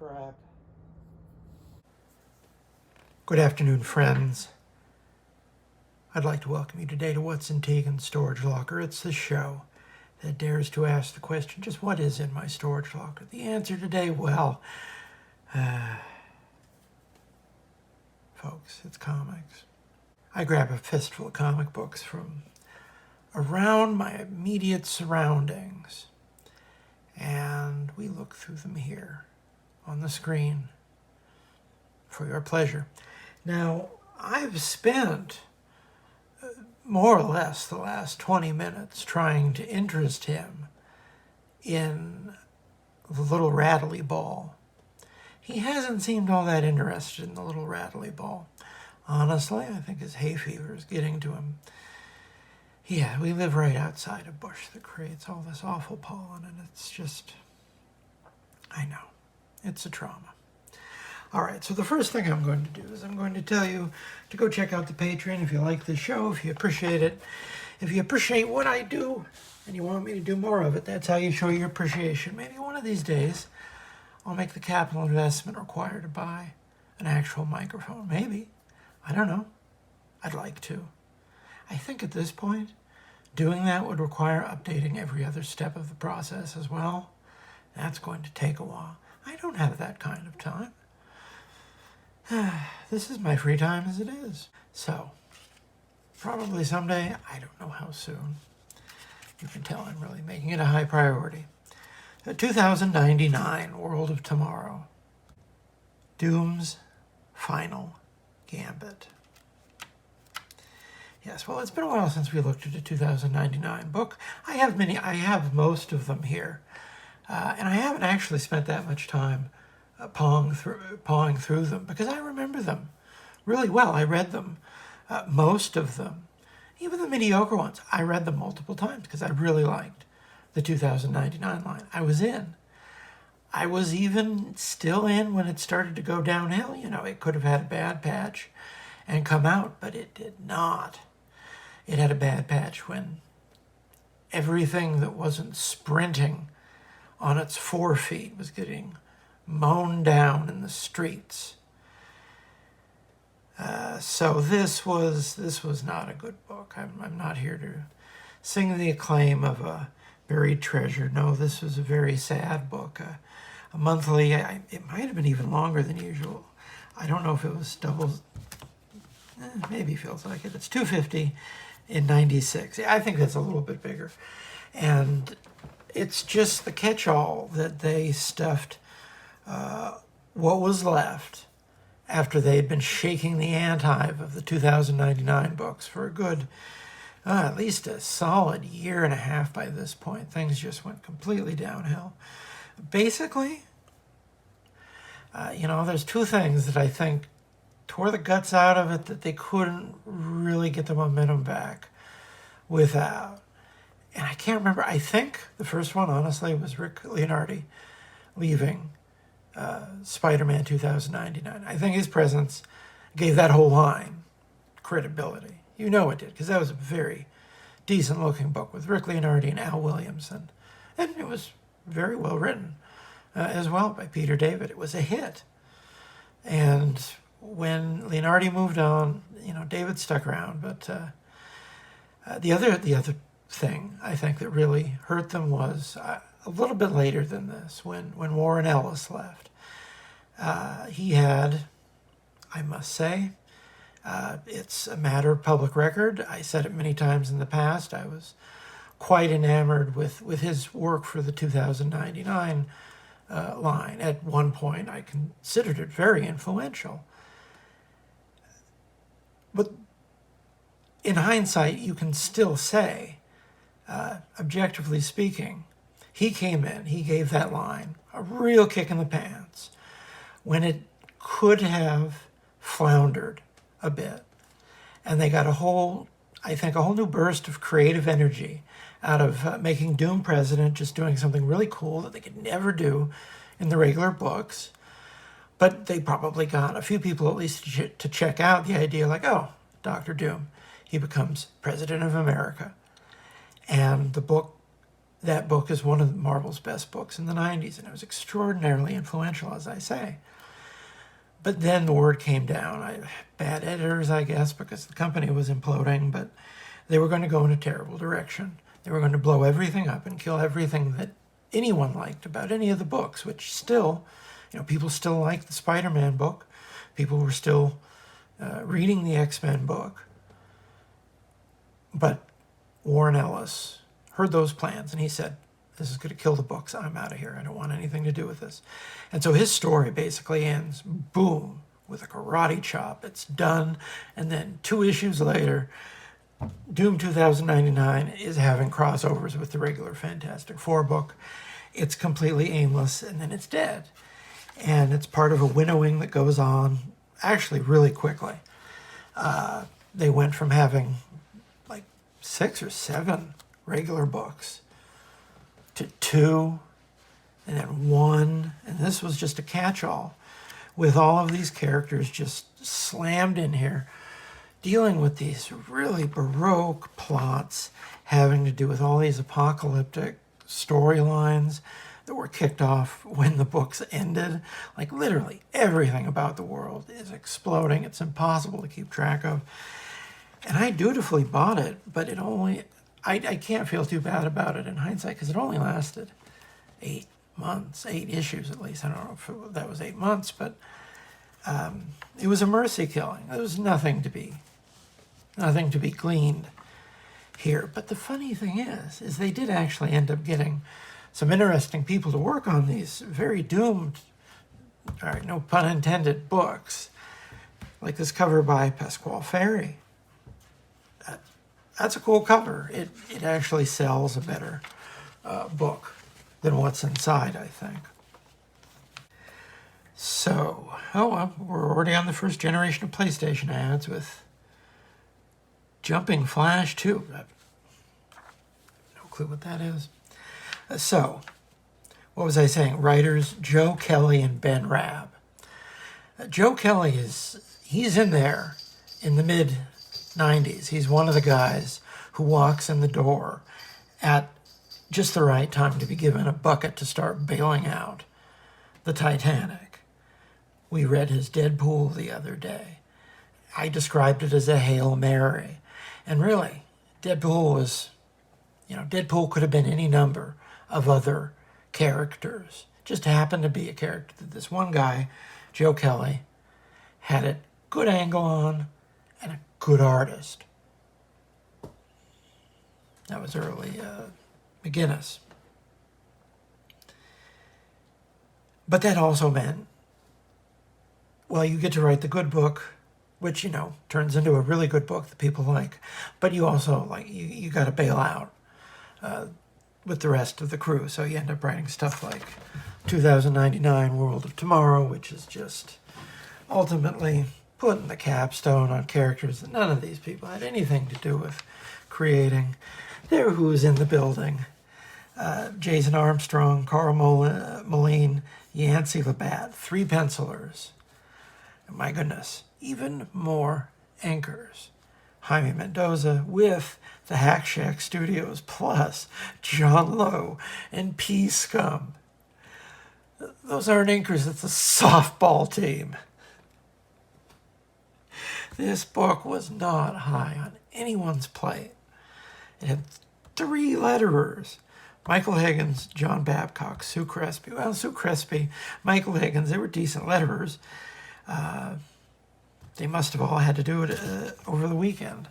crap. Good afternoon, friends. I'd like to welcome you today to What's in Tegan's Storage Locker. It's the show that dares to ask the question, just what is in my storage locker? The answer today, well, folks, it's comics. I grab a fistful of comic books from around my immediate surroundings, and we look through them here on the screen for your pleasure. Now, I've spent more or less the last 20 minutes trying to interest him in the little rattly ball. He hasn't seemed all that interested in the little rattly ball. Honestly, I think his hay fever is getting to him. Yeah, we live right outside a bush that creates all this awful pollen, and it's just, I know, it's a trauma. All right, so the first thing I'm going to do is I'm going to tell you to go check out the Patreon if you like the show, if you appreciate it. If you appreciate what I do and you want me to do more of it, that's how you show your appreciation. Maybe one of these days I'll make the capital investment required to buy an actual microphone. Maybe. I don't know. I'd like to. I think at this point, doing that would require updating every other step of the process as well. That's going to take a while. I don't have that kind of time. This is my free time as it is. So, probably someday, I don't know how soon. You can tell I'm really making it a high priority. 2099, World of Tomorrow. Doom's Final Gambit. Yes, well, it's been a while since we looked at a 2099 book. I have most of them here. And I haven't actually spent that much time pawing through them because I remember them really well. I read them, most of them, even the mediocre ones. I read them multiple times because I really liked the 2099 line. I was in. I was even still in when it started to go downhill. You know, it could have had a bad patch and come out, but it did not. It had a bad patch when everything that wasn't sprinting on its 4 feet was getting mown down in the streets. So this was not a good book. I'm not here to sing the acclaim of a buried treasure. No, this was a very sad book. A monthly, it might have been even longer than usual. I don't know if it was double, maybe feels like it. It's $2.50 in 96. I think that's a little bit bigger. And it's just the catch-all that they stuffed what was left after they had been shaking the ant hive of the 2099 books for a good, at least a solid year and a half by this point. Things just went completely downhill. Basically, there's two things that I think tore the guts out of it that they couldn't really get the momentum back without. And I can't remember. I think the first one, honestly, was Rick Leonardi leaving Spider-Man 2099. I think his presence gave that whole line credibility. You know it did, because that was a very decent-looking book with Rick Leonardi and Al Williamson. And it was very well written as well by Peter David. It was a hit. And when Leonardi moved on, David stuck around. But the other thing I think that really hurt them was a little bit later than this, when Warren Ellis left. He had, I must say, it's a matter of public record. I said it many times in the past. I was quite enamored with his work for the 2099 line. At one point, I considered it very influential. But in hindsight, you can still say, objectively speaking, he came in, he gave that line a real kick in the pants when it could have floundered a bit. And they got a whole new burst of creative energy out of making Doom president, just doing something really cool that they could never do in the regular books. But they probably got a few people at least to check out the idea, like, oh, Dr. Doom, he becomes president of America. And the book that book is one of Marvel's best books in the 90s, and it was extraordinarily influential, as I say. But then the word came down. Bad editors, I guess, because the company was imploding, but they were going to go in a terrible direction. They were going to blow everything up and kill everything that anyone liked about any of the books, which still, people still like the Spider-Man book. People were still reading the X-Men book. But Warren Ellis heard those plans, and he said, this is going to kill the books. I'm out of here. I don't want anything to do with this. And so his story basically ends, boom, with a karate chop. It's done. And then 2 issues later, Doom 2099 is having crossovers with the regular Fantastic Four book. It's completely aimless, and then it's dead. And it's part of a winnowing that goes on actually really quickly. They went from having like 6 or 7 regular books to 2, and then 1, and this was just a catch-all with all of these characters just slammed in here, dealing with these really baroque plots having to do with all these apocalyptic storylines that were kicked off when the books ended. Like literally everything about the world is exploding. It's impossible to keep track of. And I dutifully bought it, but it only, I can't feel too bad about it in hindsight because it only lasted 8 months, 8 issues at least. I don't know if that was 8 months, but it was a mercy killing. There was nothing to be gleaned here. But the funny thing is they did actually end up getting some interesting people to work on these very doomed, all right, no pun intended, books. Like this cover by Pasquale Ferry. That's a cool cover. It actually sells a better book than what's inside, I think. So, we're already on the first generation of PlayStation ads with Jumping Flash 2. No clue what that is. So, what was I saying? Writers Joe Kelly and Ben Rabb. Joe Kelly he's in there in the mid-90s. He's one of the guys who walks in the door at just the right time to be given a bucket to start bailing out the Titanic. We read his Deadpool the other day. I described it as a Hail Mary. And really, Deadpool could have been any number of other characters. Just happened to be a character that this one guy, Joe Kelly, had a good angle on and a good artist. That was early McGinnis. But that also meant, well, you get to write the good book, which, turns into a really good book that people like. But you also, you got to bail out with the rest of the crew. So you end up writing stuff like 2099 World of Tomorrow, which is just ultimately putting the capstone on characters that none of these people had anything to do with creating. They're who's in the building. Jason Armstrong, Carl Moline, Yancey Labatt, 3 pencilers. And my goodness, even more anchors. Jaime Mendoza with the Hack Shack Studios, plus John Lowe and P. Scum. Those aren't anchors, it's a softball team. This book was not high on anyone's plate. It had 3 letterers. Michael Higgins, John Babcock, Sue Crespi. Well, Sue Crespi, Michael Higgins, they were decent letterers. They must have all had to do it over the weekend.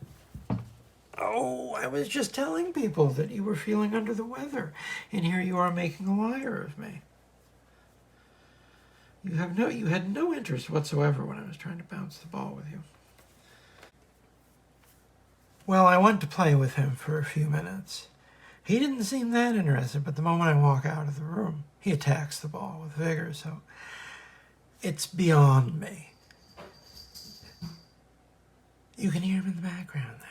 Oh, I was just telling people that you were feeling under the weather, and here you are making a liar of me. You had no interest whatsoever when I was trying to bounce the ball with you. Well, I went to play with him for a few minutes. He didn't seem that interested, but the moment I walk out of the room, he attacks the ball with vigor, so it's beyond me. You can hear him in the background there.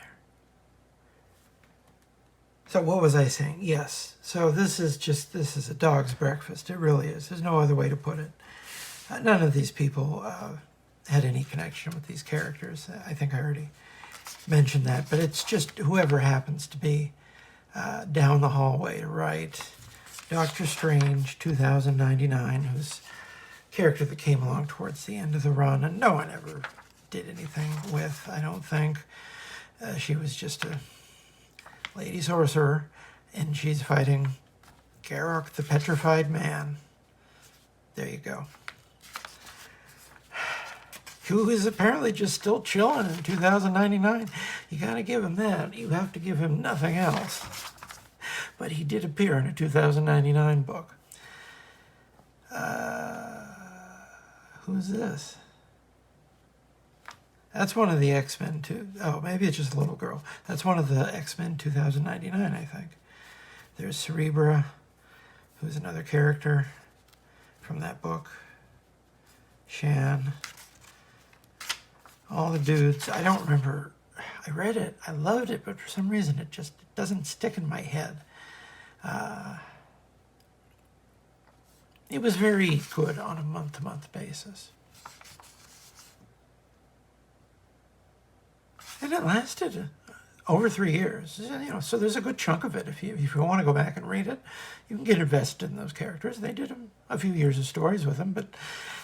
So what was I saying? Yes. So this is a dog's breakfast. It really is. There's no other way to put it. None of these people had any connection with these characters. I think I already mentioned that. But it's just whoever happens to be down the hallway to write Doctor Strange 2099, whose character that came along towards the end of the run, and no one ever did anything with, I don't think. She was just a lady sorcerer, and she's fighting Garrock the Petrified Man. There you go. Who is apparently just still chilling in 2099. You gotta give him that. You have to give him nothing else. But he did appear in a 2099 book. Who's this? That's one of the X-Men too. Oh, maybe it's just a little girl. That's one of the X-Men 2099, I think. There's Cerebra, who's another character from that book. Shan. All the dudes. I don't remember. I read it. I loved it, but for some reason it just doesn't stick in my head. It was very good on a month-to-month basis. And it lasted over 3 years. So there's a good chunk of it. If you want to go back and read it, you can get invested in those characters. They did a few years of stories with them, but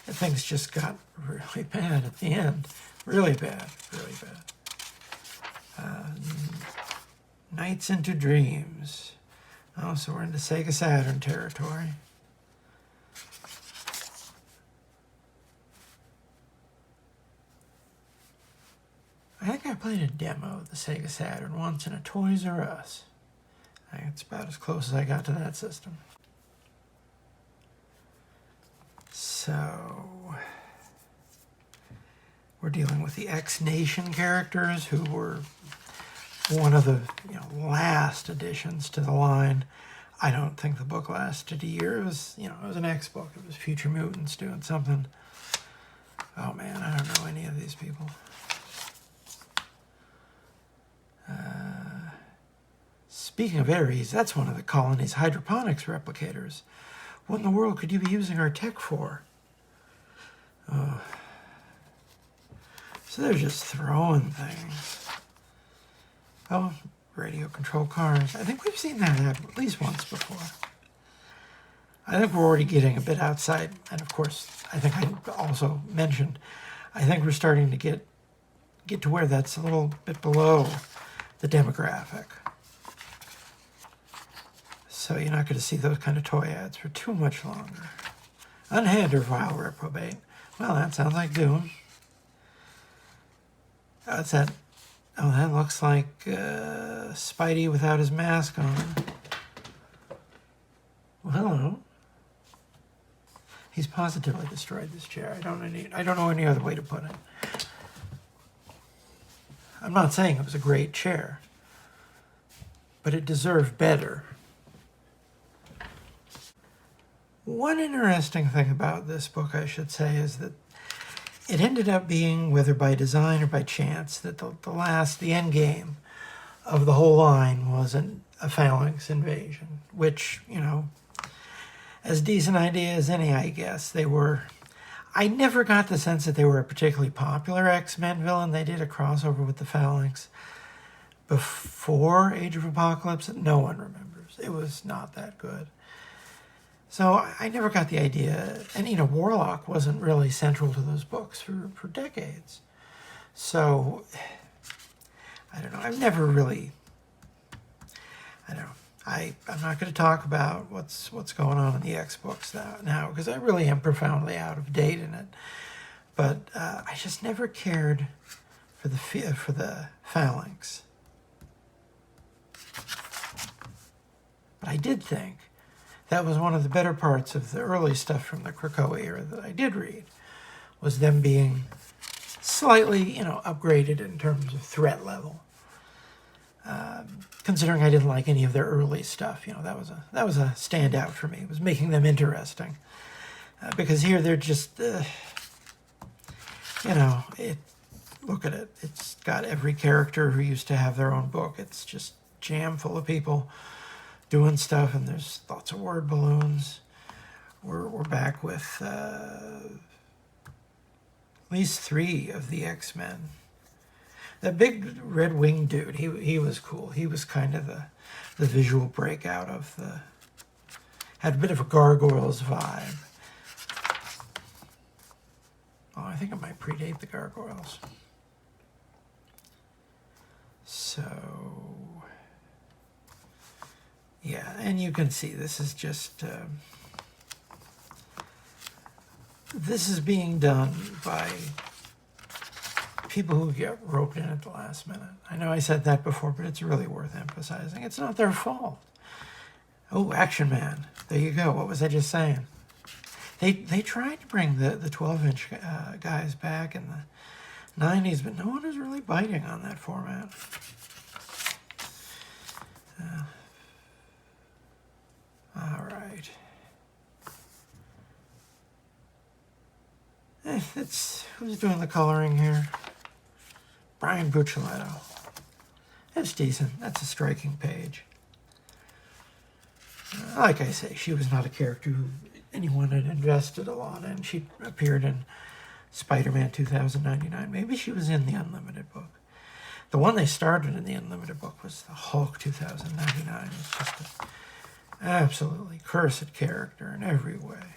things just got really bad at the end. Really bad, really bad. Nights into Dreams. Oh, so we're into Sega Saturn territory. I think I played a demo of the Sega Saturn once in a Toys R Us. I think it's about as close as I got to that system. So, we're dealing with the X-Nation characters, who were one of the last additions to the line. I don't think the book lasted a year. It was, it was an X book. It was Future Mutants doing something. Oh man, I don't know any of these people. Speaking of Ares, that's one of the colony's hydroponics replicators. What in the world could you be using our tech for? Oh. So they're just throwing things. Oh, radio-controlled cars. I think we've seen that happen at least once before. I think we're already getting a bit outside. And of course, I think I also mentioned, I think we're starting to get to where that's a little bit below the demographic. So you're not going to see those kind of toy ads for too much longer. Unhand or vile reprobate. Well, that sounds like Doom. What's that? Oh, that looks like Spidey without his mask on. Well, hello. He's positively destroyed this chair. I don't know any other way to put it. I'm not saying it was a great chair, but it deserved better. One interesting thing about this book, I should say, is that it ended up being, whether by design or by chance, that the end game of the whole line was a phalanx invasion, which, as decent idea as any, I guess. They were... I never got the sense that they were a particularly popular X-Men villain. They did a crossover with the Phalanx before Age of Apocalypse that no one remembers. It was not that good. So I never got the idea. And, Warlock wasn't really central to those books for decades. So, I don't know. I've never really... I don't know. I'm not going to talk about what's going on in the X books now because I really am profoundly out of date in it. But I just never cared for the Phalanx. But I did think that was one of the better parts of the early stuff from the Krakoa era that I did read, was them being slightly, upgraded in terms of threat level. Considering I didn't like any of their early stuff, that was a standout for me. It was making them interesting, because here they're just, look at it. It's got every character who used to have their own book. It's just jam full of people doing stuff, and there's lots of word balloons. We're back with at least 3 of the X-Men. That big red winged dude, he was cool. He was kind of the visual breakout of the, had a bit of a Gargoyles vibe. Oh, I think it might predate the Gargoyles. So, yeah, and you can see this is just, this is being done by people who get roped in at the last minute. I know I said that before, but it's really worth emphasizing. It's not their fault. Oh, Action Man. There you go. What was I just saying? They tried to bring the 12-inch guys back in the 90s, but no one was really biting on that format. All right. Who's doing the coloring here? Brian Buccellato. That's decent. That's a striking page. Like I say, she was not a character who anyone had invested a lot in. She appeared in Spider-Man 2099. Maybe she was in the Unlimited book. The one they started in the Unlimited book was the Hulk 2099. It's just an absolutely cursed character in every way.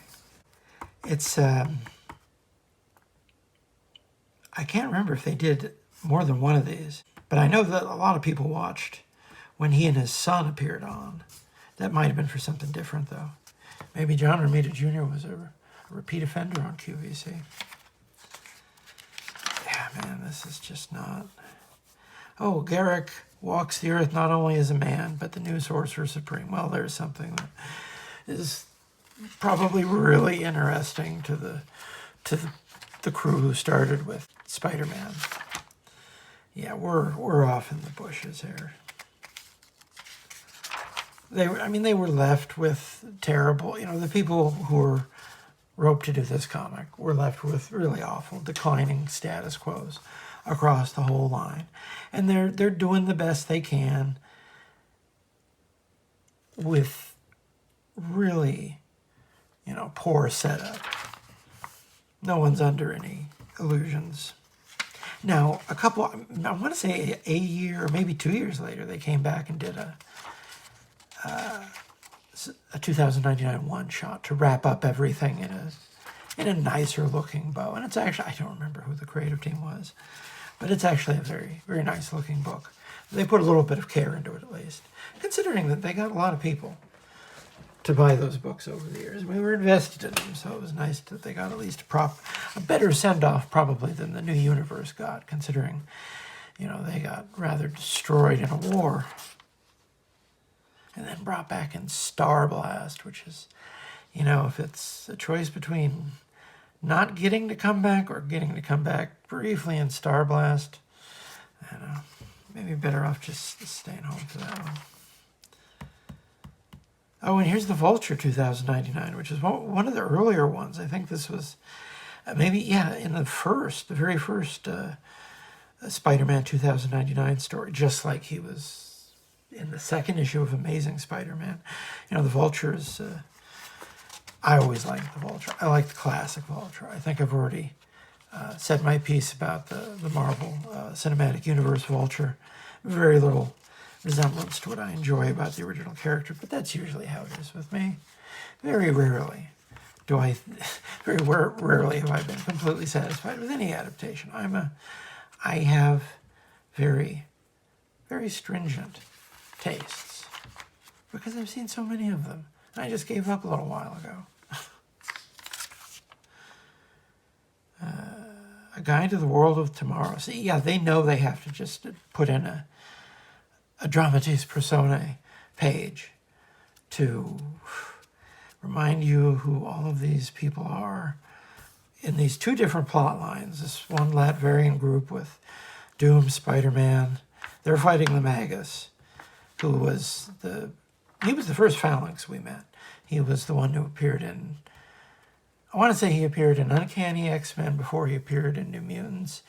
It's, I can't remember if they did more than one of these, but I know that a lot of people watched when he and his son appeared on. That might have been for something different, though. Maybe John Romita Jr. was a repeat offender on QVC. Yeah, man, this is just not... Oh, Garrick walks the earth not only as a man, but the new Sorcerer Supreme. Well, there's something that is probably really interesting to the crew who started with Spider-Man. Yeah, we're off in the bushes here. They were left with terrible, the people who were roped to do this comic were left with really awful, declining status quos across the whole line. And they're doing the best they can with really, poor setup. No one's under any illusions. Now, I want to say a year or maybe 2 years later, they came back and did a 2099 one-shot to wrap up everything in a nicer looking bow. And it's actually, I don't remember who the creative team was, but it's actually a very, very nice looking book. They put a little bit of care into it, at least, considering that they got a lot of people to buy those books over the years. We were invested in them, so it was nice that they got at least a better send-off probably than the New Universe got, considering, they got rather destroyed in a war. And then brought back in Star Blast, which is, if it's a choice between not getting to come back or getting to come back briefly in Star Blast, I don't know, maybe better off just staying home for that one. Oh, and here's the Vulture 2099, which is one of the earlier ones. I think this was in the very first Spider-Man 2099 story, just like he was in the second issue of Amazing Spider-Man. The Vulture is... I always liked the Vulture. I like the classic Vulture. I think I've already said my piece about the Marvel Cinematic Universe Vulture. Very little resemblance to what I enjoy about the original character, but that's usually how it is with me. Very rarely have I been completely satisfied with any adaptation. I have very, very stringent tastes because I've seen so many of them. And I just gave up a little while ago. A Guide to the World of Tomorrow. See, yeah, they know they have to just put in a dramatis personae page to remind you who all of these people are in these two different plot lines. This one Latverian group with Doom, Spider-Man. They're fighting the Magus, who was the first Phalanx we met. He was the one who appeared in, I want to say he appeared in Uncanny X-Men before he appeared in New Mutants,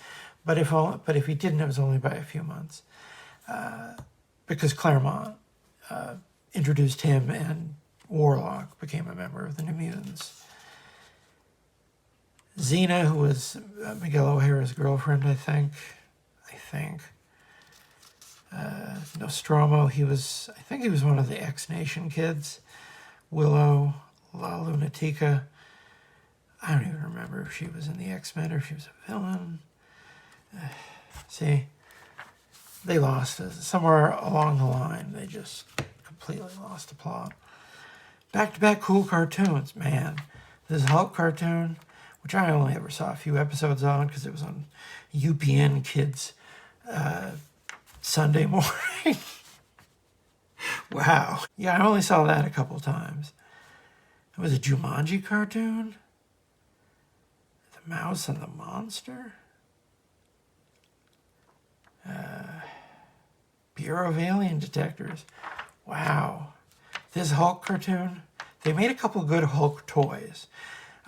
but if he didn't, it was only by a few months, because Claremont introduced him and Warlock became a member of the New Mutants. Xena, who was Miguel O'Hara's girlfriend, I think. I think. Nostromo, I think he was one of the X-Nation kids. Willow, La Lunatica. I don't even remember if she was in the X-Men or if she was a villain. See, they lost us. Somewhere along the line, they just completely lost the plot. Back-to-back cool cartoons, man. This Hulk cartoon, which I only ever saw a few episodes on because it was on UPN Kids Sunday morning. Wow. Yeah, I only saw that a couple times. It was a Jumanji cartoon. The Mouse and the Monster. Bureau of Alien Detectors. Wow. This Hulk cartoon, they made a couple good Hulk toys.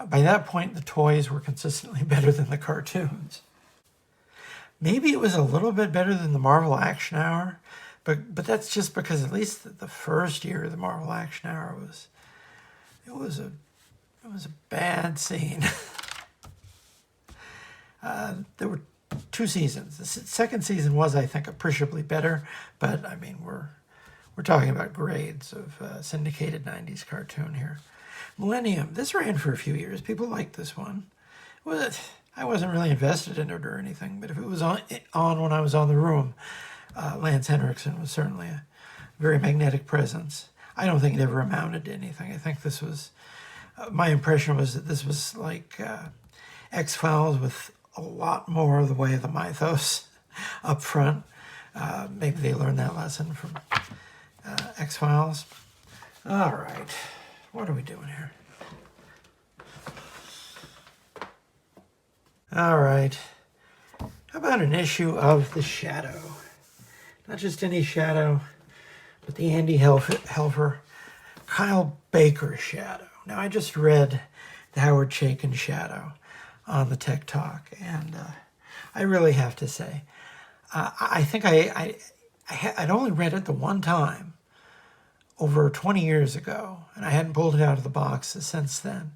By that point, the toys were consistently better than the cartoons. Maybe it was a little bit better than the Marvel Action Hour, but that's just because at least the first year of the Marvel Action Hour was a bad scene. There were 2 seasons. The second season was, I think, appreciably better, but I mean, we're talking about grades of syndicated 90s cartoon here. Millennium, this ran for a few years. People liked this one. I wasn't really invested in it or anything, but if it was on when I was on the room, Lance Henriksen was certainly a very magnetic presence. I don't think it ever amounted to anything. I think this was, my impression was that this was like X-Files with a lot more of the way of the mythos up front. Maybe they learned that lesson from X-Files. All right, what are we doing here? All right, how about an issue of The Shadow? Not just any Shadow, but the Andy Helfer, Kyle Baker Shadow. Now, I just read the Howard Chaykin Shadow on the Tech Talk, and I really have to say, I think I'd only read it the one time over 20 years ago, and I hadn't pulled it out of the box since then.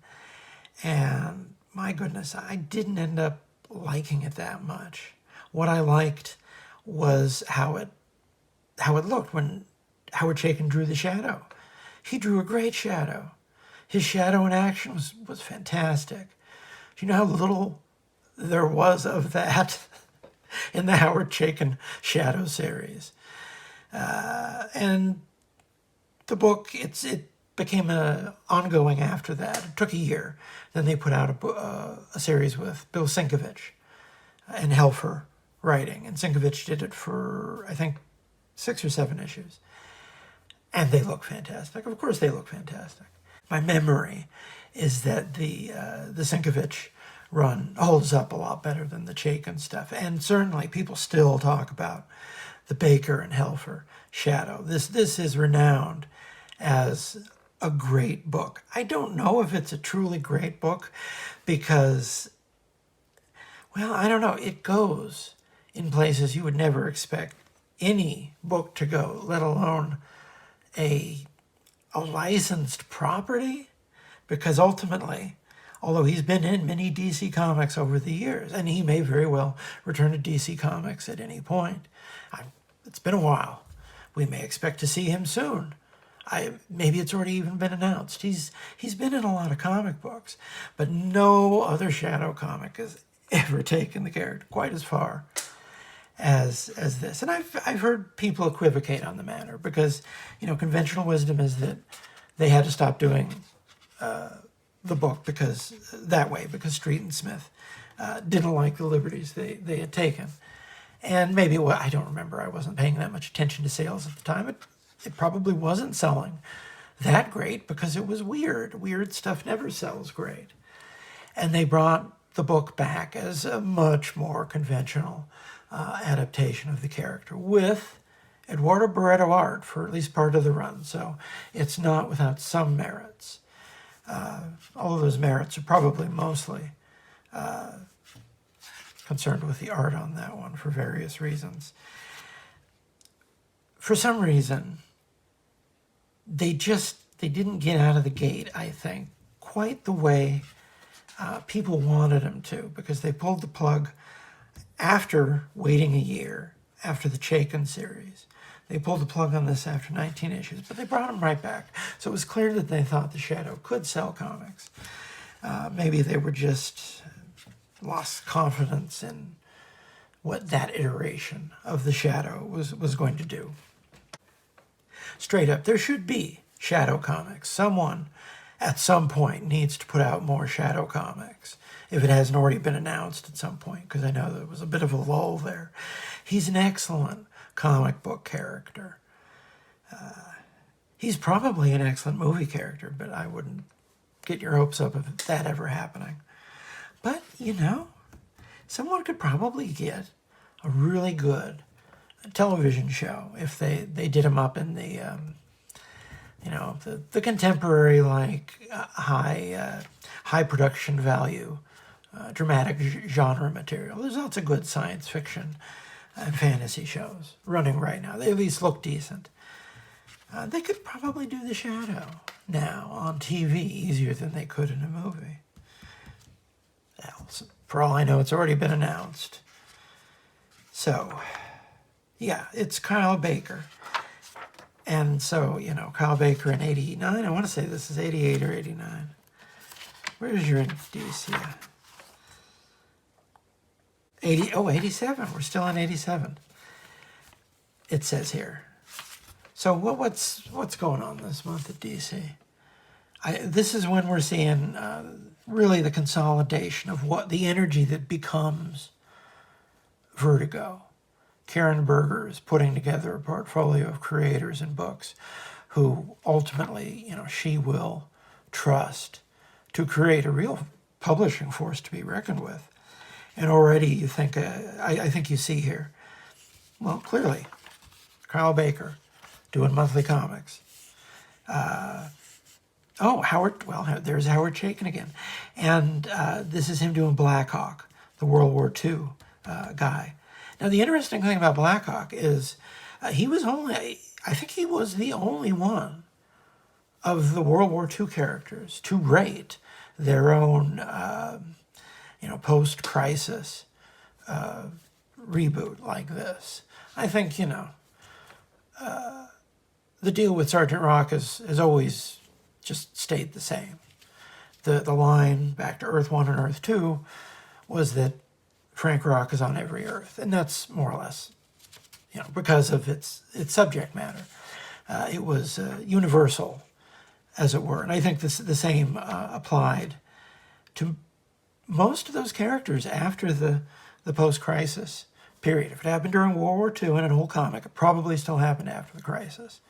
And my goodness, I didn't end up liking it that much. What I liked was how it looked when Howard Chaykin drew the Shadow. He drew a great Shadow. His Shadow in action was fantastic. Do you know how little there was of that in the Howard Chaykin Shadow series? And the book, it became ongoing after that. It took a year. Then they put out a series with Bill Sienkiewicz and Helfer writing. And Sienkiewicz did it for, I think, 6 or 7 issues. And they look fantastic. Of course they look fantastic. My memory is that the Sienkiewicz run holds up a lot better than the Chaykin stuff. And certainly people still talk about the Baker and Helfer Shadow. This is renowned as a great book. I don't know if it's a truly great book because, well, I don't know. It goes in places you would never expect any book to go, let alone a licensed property, because ultimately, although he's been in many DC Comics over the years, and he may very well return to DC Comics at any point. It's been a while. We may expect to see him soon. Maybe it's already even been announced. He's been in a lot of comic books, but no other Shadow comic has ever taken the character quite as far as this. And I've heard people equivocate on the matter because, conventional wisdom is that they had to stop doing the book because Street and Smith didn't like the liberties they had taken. And maybe, I don't remember, I wasn't paying that much attention to sales at the time. It probably wasn't selling that great because it was weird. Weird stuff never sells great. And they brought the book back as a much more conventional adaptation of the character with Eduardo Barreto art for at least part of the run. So it's not without some merits. All of those merits are probably mostly concerned with the art on that one for various reasons. For some reason, they didn't get out of the gate, I think, quite the way people wanted them to, because they pulled the plug after waiting a year, after the Chaykin series, they pulled the plug on this after 19 issues, but they brought him right back. So it was clear that they thought the Shadow could sell comics. Maybe they were just lost confidence in what that iteration of the Shadow was going to do. Straight up, there should be Shadow comics. Someone at some point needs to put out more Shadow comics, if it hasn't already been announced at some point, because I know there was a bit of a lull there. He's an excellent comic book character. He's probably an excellent movie character, but I wouldn't get your hopes up of that ever happening. But, you know, someone could probably get a really good television show if they did him up in the, the contemporary, like, high production value, dramatic genre material. There's lots of good science fiction and fantasy shows running right now. They at least look decent. They could probably do The Shadow now on TV easier than they could in a movie. Well, for all I know, it's already been announced. So, yeah, it's Kyle Baker. And so, you know, Kyle Baker in 89. I want to say this is 88 or 89. Where's your DC? 87. We're still in 87. It says here. So what's going on this month at DC? This is when we're seeing really the consolidation of what the energy that becomes Vertigo. Karen Berger is putting together a portfolio of creators and books who ultimately, you know, she will trust to create a real publishing force to be reckoned with. And already you think, I think you see here, well, clearly, Kyle Baker doing monthly comics. There's Howard Chaykin again. And this is him doing Blackhawk, the World War II guy. Now, the interesting thing about Blackhawk is I think he was the only one of the World War II characters to rate their own, post-crisis reboot like this. I think, the deal with Sergeant Rock has always just stayed the same. The line back to Earth 1 and Earth 2 was that Frank Rock is on every Earth, and that's more or less, because of its subject matter. It was universal, as it were, and I think the same applied to most of those characters after the post-crisis period. If it happened during World War II in an old comic, it probably still happened after the crisis.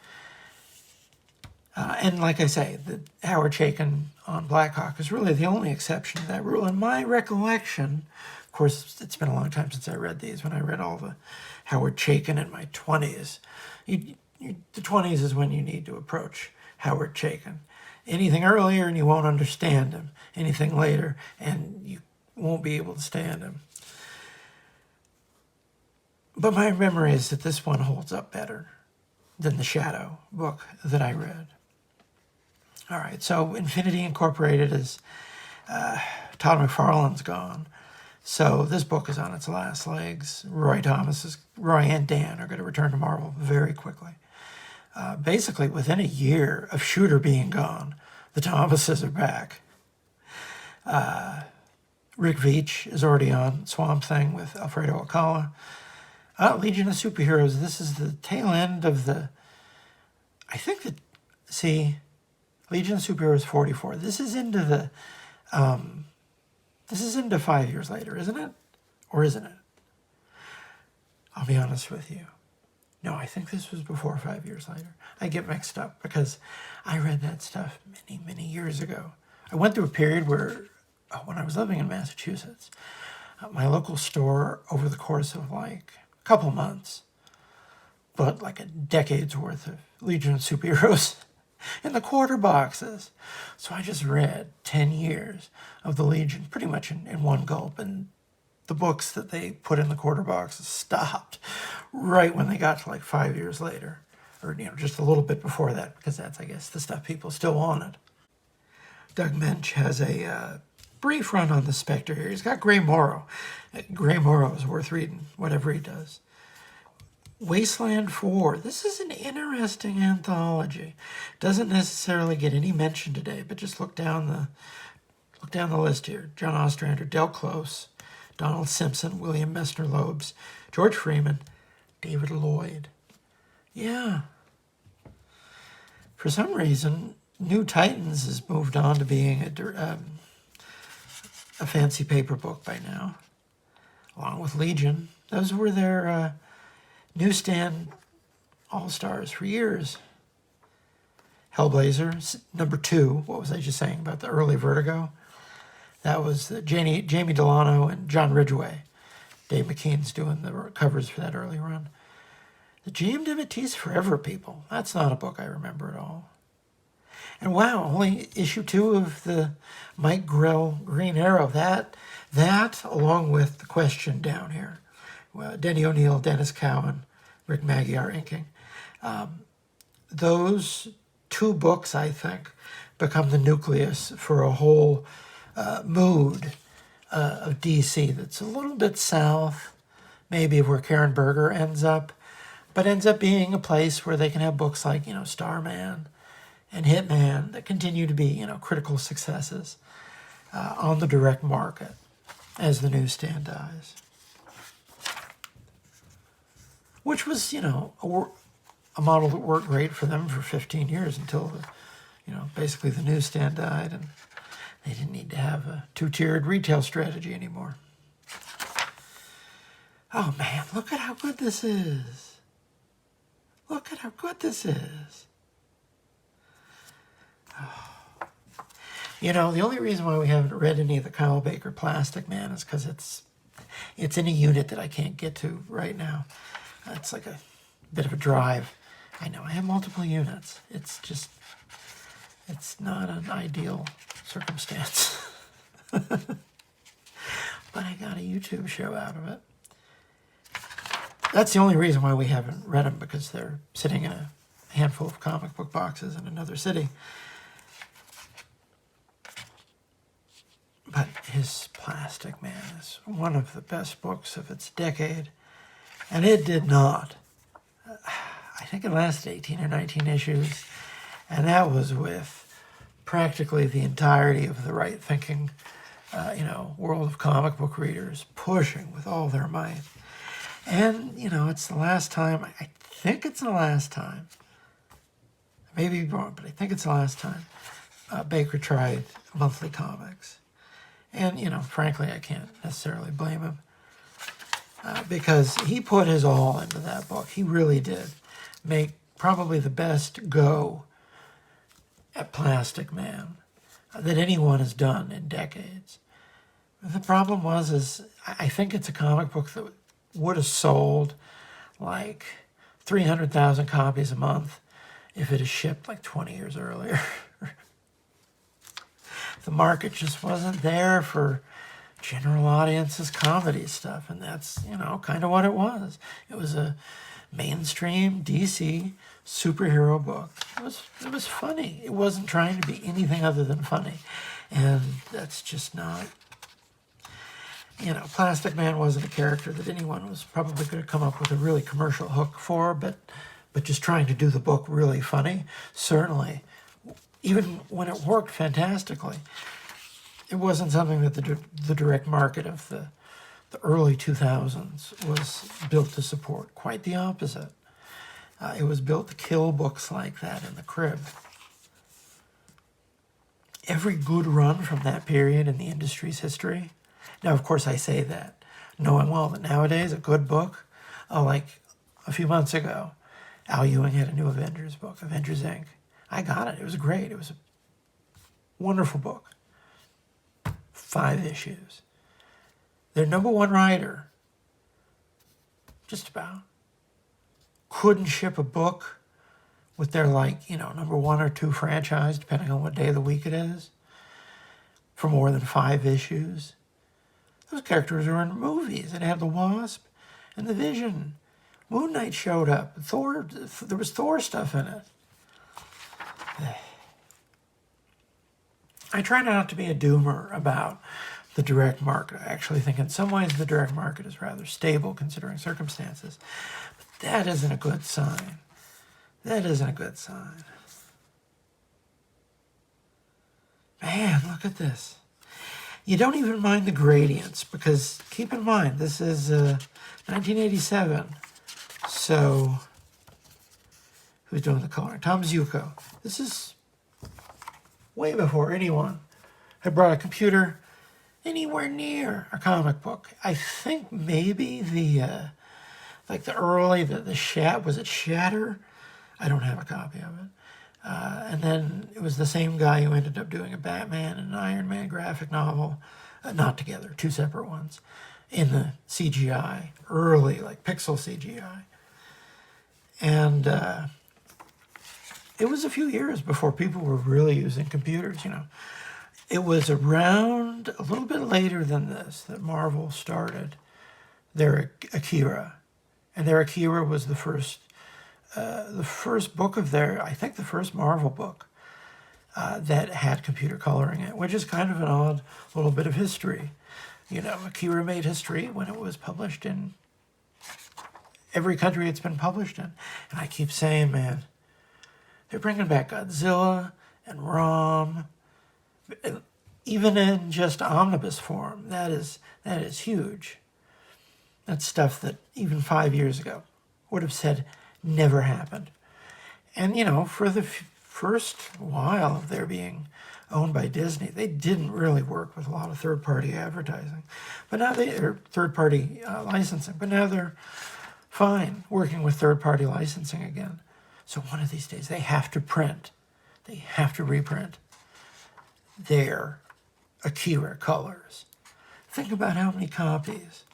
And like I say, the Howard Chaykin on Blackhawk is really the only exception to that rule. In my recollection, of course, it's been a long time since I read these, when I read all the Howard Chaykin in my 20s. The 20s is when you need to approach Howard Chaykin. Anything earlier and you won't understand him. Anything later and you won't be able to stand him. But my memory is that this one holds up better than the Shadow book that I read. All right, so Infinity Incorporated is, Todd McFarlane's gone. So this book is on its last legs. Roy and Dan are going to return to Marvel very quickly. Basically, within a year of Shooter being gone, the Thomases are back. Rick Veitch is already on Swamp Thing with Alfredo Alcala. Legion of Superheroes, this is the tail end of Legion of Superheroes 44. This is into 5 years later, isn't it? Or isn't it? I'll be honest with you. No, I think this was before 5 years later. I get mixed up because I read that stuff many, many years ago. I went through a period where, when I was living in Massachusetts, my local store, over the course of like a couple months, but like a decade's worth of Legion of Superheroes in the quarter boxes. So I just read 10 years of the Legion pretty much in one gulp, and the books that they put in the quarter boxes stopped right when they got to like 5 years later, or just a little bit before that, because that's, I guess, the stuff people still wanted. Doug Mensch has a brief run on the Spectre here. He's got Grey Morrow. Grey Morrow is worth reading, whatever he does. Wasteland 4. This is an interesting anthology. Doesn't necessarily get any mention today, but just look down the list here. John Ostrander, Del Close, Donald Simpson, William Messner Loebs, George Freeman, David Lloyd. Yeah. For some reason, New Titans has moved on to being a fancy paper book by now, along with Legion. Those were their newsstand all-stars for years. Hellblazer, number 2. What was I just saying about the early Vertigo? That was Jamie Delano and John Ridgway. Dave McKean's doing the covers for that early run. The G.M. DeMatteis Forever People. That's not a book I remember at all. And wow, only issue 2 of the Mike Grell Green Arrow. That along with The Question down here. Denny O'Neil, Dennis Cowan, Rick Magyar inking. Those 2 books, I think, become the nucleus for a whole mood of DC that's a little bit south, maybe of where Karen Berger ends up, but ends up being a place where they can have books like, Starman and Hitman that continue to be, critical successes on the direct market as the newsstand dies. Which was, a model that worked great for them for 15 years until, basically the newsstand died and they didn't need to have a 2-tiered retail strategy anymore. Oh man, look at how good this is. Look at how good this is. Oh. The only reason why we haven't read any of the Kyle Baker Plastic Man is because it's in a unit that I can't get to right now. It's like a bit of a drive. I know I have multiple units. It's not an ideal circumstance. But I got a YouTube show out of it. That's the only reason why we haven't read them, because they're sitting in a handful of comic book boxes in another city. But his Plastic Man is one of the best books of its decade. And it did not. I think it lasted 18 or 19 issues. And that was with practically the entirety of the right-thinking, world of comic book readers pushing with all their might. And, it's the last time, I think it's the last time, I may be wrong, but I think it's the last time Baker tried monthly comics. And, frankly, I can't necessarily blame him. Because he put his all into that book. He really did make probably the best go at Plastic Man that anyone has done in decades. The problem is I think it's a comic book that would have sold like 300,000 copies a month if it had shipped like 20 years earlier. The market just wasn't there for general audiences comedy stuff, and that's, kind of what it was. It was a mainstream DC superhero book. It was funny. It wasn't trying to be anything other than funny, and that's just not. Plastic Man wasn't a character that anyone was probably going to come up with a really commercial hook for, but just trying to do the book really funny, certainly, even when it worked fantastically. It wasn't something that the direct market of the early 2000s was built to support. Quite the opposite. It was built to kill books like that in the crib. Every good run from that period in the industry's history. Now, of course, I say that, knowing well that nowadays a good book, like a few months ago, Al Ewing had a new Avengers book, Avengers Inc. I got it. It was great. It was a wonderful book. 5 issues. Their number one writer, just about, couldn't ship a book with their, number 1 or 2 franchise, depending on what day of the week it is, for more than 5 issues. Those characters were in movies. It had the Wasp and the Vision. Moon Knight showed up. Thor, there was Thor stuff in it. I try not to be a doomer about the direct market. I actually think in some ways the direct market is rather stable considering circumstances. But that isn't a good sign. That isn't a good sign. Man, look at this. You don't even mind the gradients because keep in mind, this is 1987. So, who's doing the coloring? Tom Zuko. This is way before anyone had brought a computer anywhere near a comic book. I think maybe the was it Shatter? I don't have a copy of it. And then it was the same guy who ended up doing a Batman and an Iron Man graphic novel, not together, two separate ones, in the CGI, early, like pixel CGI. And it was a few years before people were really using computers, you know. It was around a little bit later than this that Marvel started their Akira. And their Akira was the first book of their, I think the first Marvel book that had computer coloring in it, which is kind of an odd little bit of history. You know, Akira made history when it was published in every country it's been published in. And I keep saying, man, they're bringing back Godzilla and Rom, even in just omnibus form. That is huge. That's stuff that even 5 years ago would have said never happened. And, you know, for the first while of their being owned by Disney, they didn't really work with a lot of third-party advertising. But now or third-party licensing. But now they're fine working with third-party licensing again. So one of these days, they have to print. They have to reprint their Akira colors. Think about how many copies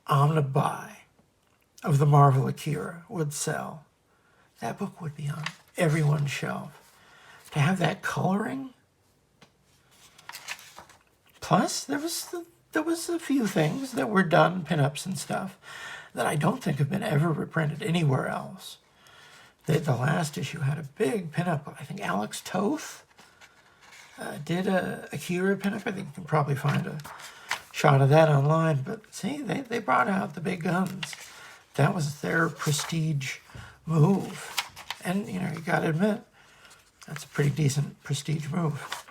I'm going to buy of the Marvel Akira would sell. That book would be on everyone's shelf. To have that coloring. Plus, there was a few things that were done, pinups and stuff, that I don't think have been ever reprinted anywhere else. The last issue had a big pinup. I think Alex Toth did a Akira pinup. I think you can probably find a shot of that online. But see, they brought out the big guns. That was their prestige move. And, you know, you got to admit, that's a pretty decent prestige move.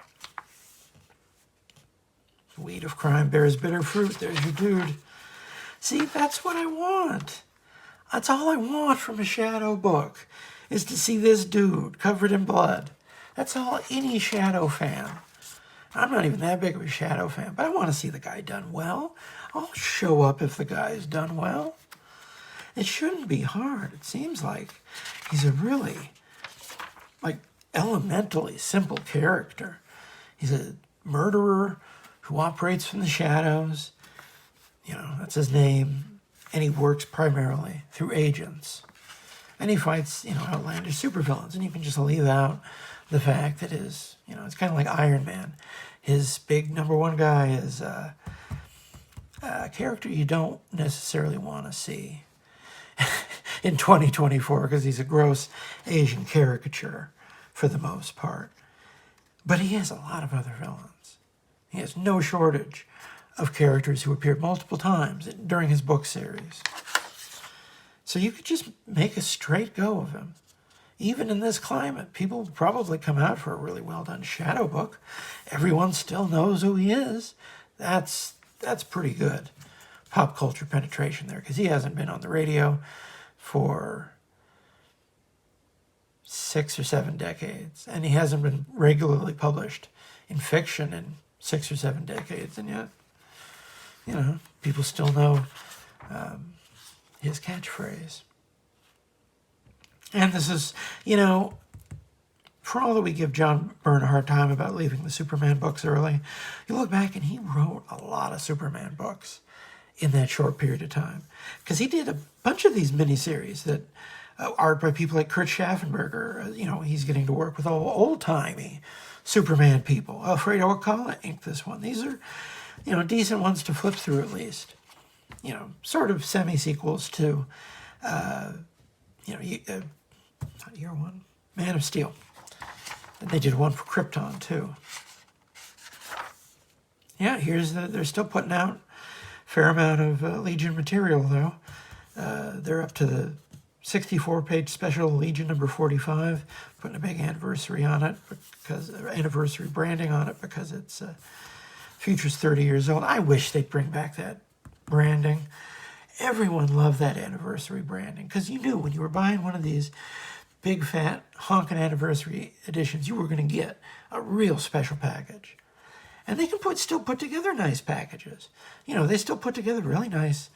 Weed of crime bears bitter fruit. There's your dude. See, that's what I want. That's all I want from a Shadow book, is to see this dude covered in blood. That's all any Shadow fan. I'm not even that big of a Shadow fan, but I want to see the guy done well. I'll show up if the guy's done well. It shouldn't be hard. It seems like he's a really, like, elementally simple character. He's a murderer who operates from the shadows. You know, that's his name. And he works primarily through agents. And he fights, you know, outlandish supervillains. And you can just leave out the fact that his, you know, it's kind of like Iron Man. His big number one guy is a character you don't necessarily want to see in 2024 because he's a gross Asian caricature for the most part. But he has a lot of other villains. He has no shortage of characters who appeared multiple times during his book series. So you could just make a straight go of him. Even in this climate, people will probably come out for a really well-done Shadow book. Everyone still knows who he is. That's pretty good pop culture penetration there, because he hasn't been on the radio for 6 or 7 decades, and he hasn't been regularly published in fiction in 6 or 7 decades, and yet, you know, people still know his catchphrase. And this is, you know, for all that we give John Byrne a hard time about leaving the Superman books early, you look back and he wrote a lot of Superman books in that short period of time. Because he did a bunch of these miniseries that art by people like Kurt Schaffenberger. You know, he's getting to work with all old-timey Superman people. Alfredo Alcala inked this one. These are, you know, decent ones to flip through at least. You know, sort of semi-sequels to, you know, not Year One, Man of Steel. And they did one for Krypton, too. Yeah, they're still putting out a fair amount of Legion material, though. They're up to the 64-page special Legion number 45, putting a big anniversary on it, anniversary branding on it, because it's Future's 30 years old. I wish they'd bring back that branding. Everyone loved that anniversary branding, because you knew when you were buying one of these big, fat, honking anniversary editions, you were going to get a real special package. And they can still put together nice packages. You know, they still put together really nice,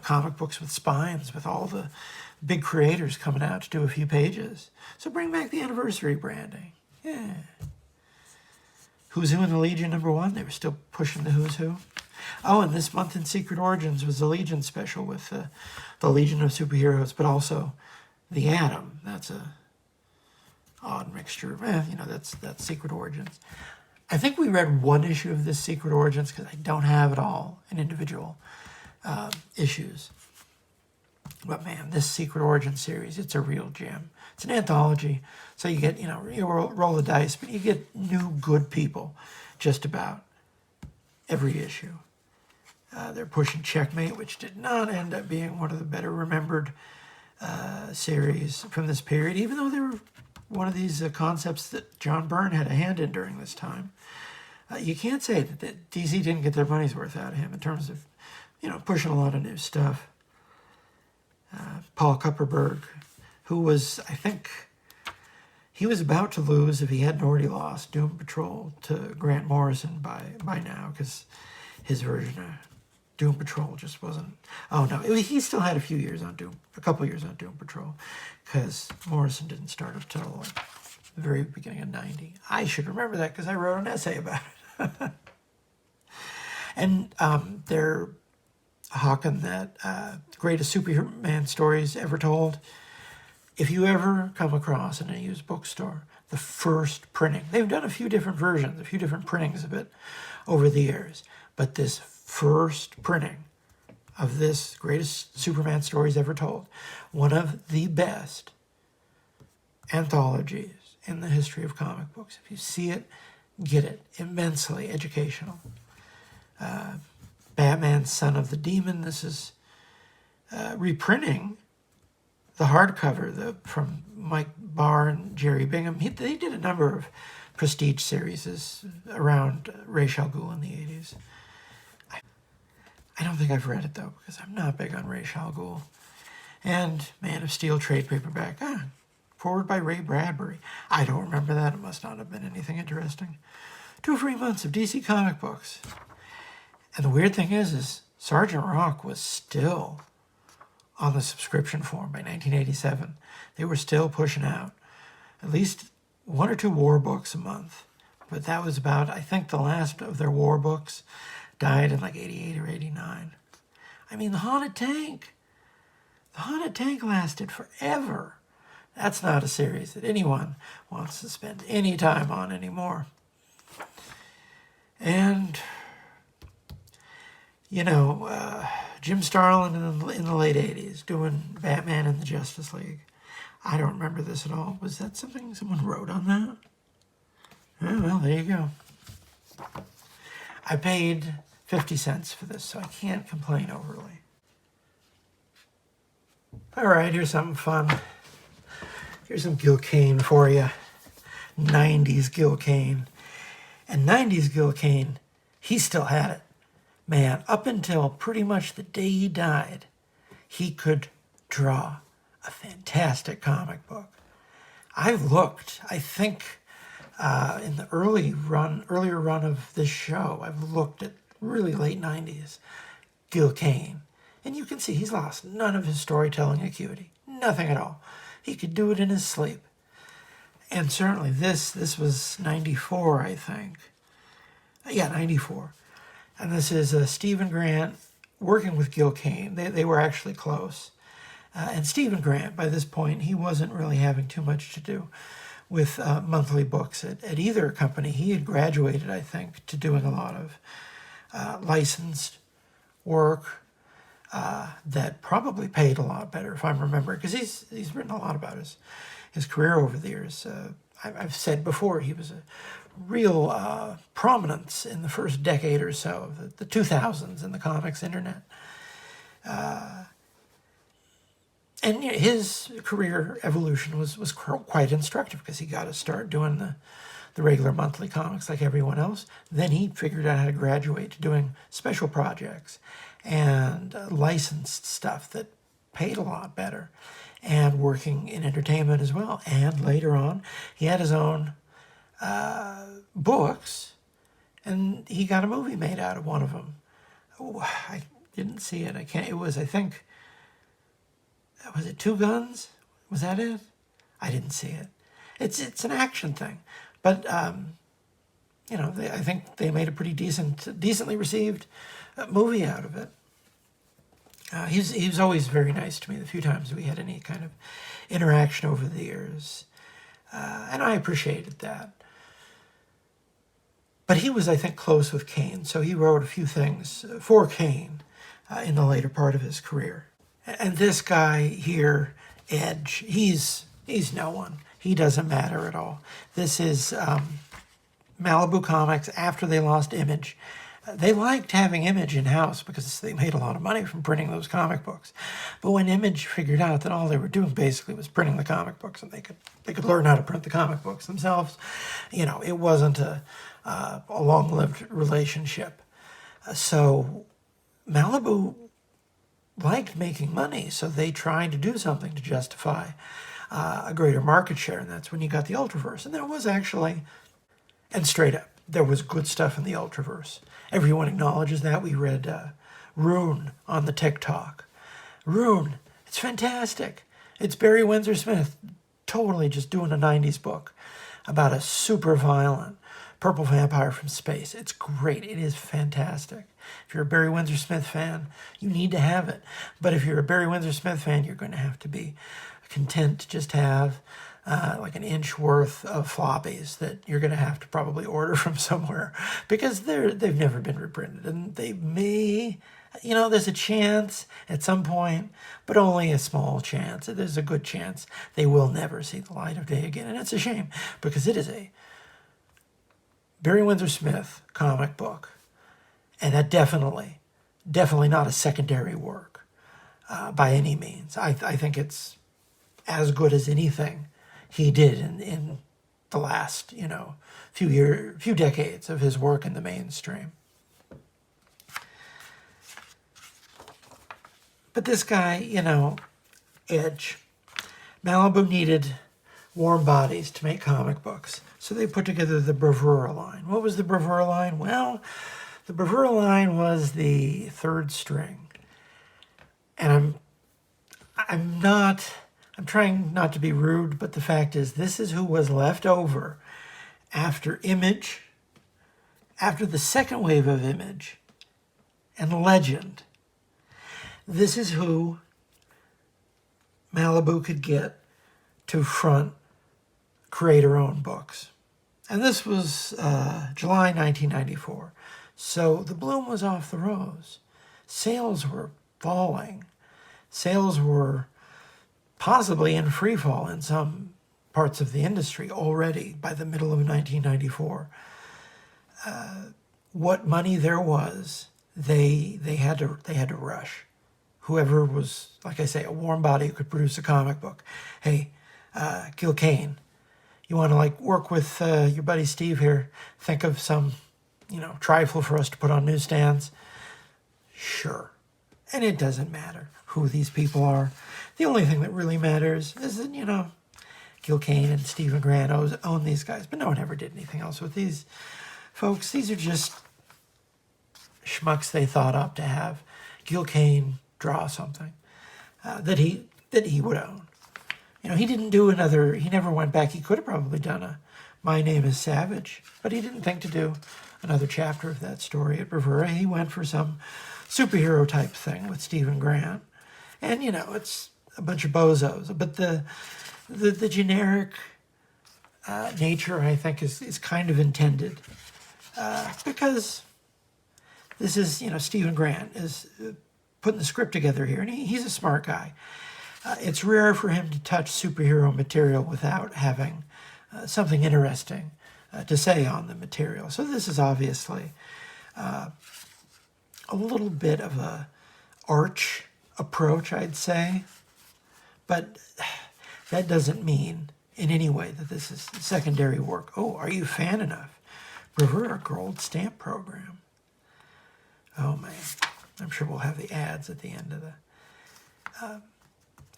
comic books with spines, with all the big creators coming out to do a few pages. So bring back the anniversary branding. Yeah. Who's Who in the Legion number 1? They were still pushing the Who's Who. Oh, and this month in Secret Origins was the Legion special with the Legion of Superheroes, but also the Atom. That's a odd mixture. That's Secret Origins. I think we read one issue of this Secret Origins, because I don't have it all in individual issues. But man, this Secret Origins series, it's a real gem. It's an anthology, so you get, you roll the dice, but you get new good people just about every issue. They're pushing Checkmate, which did not end up being one of the better remembered series from this period, even though they were one of these concepts that John Byrne had a hand in during this time. You can't say that DC didn't get their money's worth out of him in terms of, pushing a lot of new stuff. Paul Kupperberg, who was, I think, he was about to lose, if he hadn't already lost, Doom Patrol to Grant Morrison by now, because his version of Doom Patrol just wasn't. Oh no, he still had a couple years on Doom Patrol, because Morrison didn't start up till the very beginning of '90. I should remember that, because I wrote an essay about it. And they're hawking that greatest Superman stories ever told. If you ever come across in a used bookstore the first printing, they've done a few different versions, a few different printings of it over the years, but this first printing of this greatest Superman stories ever told, one of the best anthologies in the history of comic books. If you see it, get it. Immensely educational. Batman, Son of the Demon. This is reprinting the hardcover from Mike Barr and Jerry Bingham. They did a number of prestige series around Ra's al Ghul in the 80s. I don't think I've read it, though, because I'm not big on Ra's al Ghul. And Man of Steel trade paperback. Forward by Ray Bradbury. I don't remember that. It must not have been anything interesting. 2 free months of DC comic books. And the weird thing is Sergeant Rock was still on the subscription form by 1987. They were still pushing out at least 1 or 2 war books a month. But that was about, I think, the last of their war books died in like 88 or 89. I mean, The Haunted Tank. The Haunted Tank lasted forever. That's not a series that anyone wants to spend any time on anymore. And, Jim Starlin in the late 80s doing Batman and the Justice League. I don't remember this at all. Was that something someone wrote on that? Oh, well, there you go. I paid 50 cents for this, so I can't complain overly. All right, here's something fun. Here's some Gil Kane for you. 90s Gil Kane. And 90s Gil Kane, he still had it. Man, up until pretty much the day he died, he could draw a fantastic comic book. I've looked, I think, in the earlier run of this show, I've looked at really late 90s Gil Kane. And you can see he's lost none of his storytelling acuity. Nothing at all. He could do it in his sleep. And certainly this was 94, I think. Yeah, 94. And this is Stephen Grant working with Gil Kane. They were actually close. And Stephen Grant, by this point, he wasn't really having too much to do with monthly books at either company. He had graduated, I think, to doing a lot of licensed work that probably paid a lot better, if I'm remembering, because he's written a lot about his career over the years. I've said before, he was a real prominence in the first decade or so of the 2000s in the comics internet. And his career evolution was quite instructive because he got to start doing the regular monthly comics like everyone else. Then he figured out how to graduate to doing special projects and licensed stuff that paid a lot better, and working in entertainment as well. And later on, he had his own books, and he got a movie made out of one of them. Oh, I didn't see it. It was, I think, was it Two Guns? Was that it? I didn't see it. It's an action thing, but I think they made a pretty decently received movie out of it. He was always very nice to me the few times we had any kind of interaction over the years, and I appreciated that. But he was, I think, close with Kane, so he wrote a few things for Kane in the later part of his career. And this guy here, Edge, he's no one. He doesn't matter at all. This is Malibu Comics after they lost Image. They liked having Image in-house because they made a lot of money from printing those comic books. But when Image figured out that all they were doing basically was printing the comic books, and they could learn how to print the comic books themselves, it wasn't a long-lived relationship. So Malibu liked making money, so they tried to do something to justify a greater market share, and that's when you got the Ultraverse. And there was actually, and straight up, there was good stuff in the Ultraverse. Everyone acknowledges that. We read Rune on the TikTok. Rune, it's fantastic. It's Barry Windsor Smith totally just doing a 90s book about a super violent purple vampire from space. It's great. It is fantastic. If you're a Barry Windsor Smith fan, you need to have it. But if you're a Barry Windsor Smith fan, you're going to have to be content to just have like an inch worth of floppies that you're going to have to probably order from somewhere, because they've never been reprinted, and they may, there's a chance at some point, but only a small chance. There's a good chance they will never see the light of day again, and it's a shame because it is a Barry Windsor Smith comic book, and that definitely not a secondary work by any means. I think it's as good as anything he did in the last, few decades of his work in the mainstream. But this guy, Edge, Malibu needed warm bodies to make comic books, so they put together the Bravia line. What was the Bravia line? Well, the Bravia line was the third string, and I'm trying not to be rude, but the fact is, this is who was left over after Image, after the second wave of Image, and Legend. This is who Malibu could get to create her own books. And this was July 1994. So the bloom was off the rose. Sales were falling. Sales were possibly in free fall in some parts of the industry already by the middle of 1994. What money there was, they had to rush. Whoever was, like I say, a warm body who could produce a comic book. Hey, Gil Kane, you want to work with your buddy Steve here? Think of some, trifle for us to put on newsstands. Sure, and it doesn't matter who these people are. The only thing that really matters is that, Gil Kane and Stephen Grant own these guys, but no one ever did anything else with these folks. These are just schmucks they thought up to have Gil Kane draw something that he would own. He didn't do he never went back. He could have probably done a My Name is Savage, but he didn't think to do another chapter of that story at Bravia. He went for some superhero type thing with Stephen Grant. And, it's a bunch of bozos. But the generic nature, I think, is kind of intended. Because this is, Stephen Grant is putting the script together here. And he's a smart guy. It's rare for him to touch superhero material without having something interesting to say on the material. So this is obviously a little bit of a arch approach, I'd say, but that doesn't mean in any way that this is secondary work. Oh, are you fan enough? Bravia Gold Stamp Program. Oh man, I'm sure we'll have the ads at the end of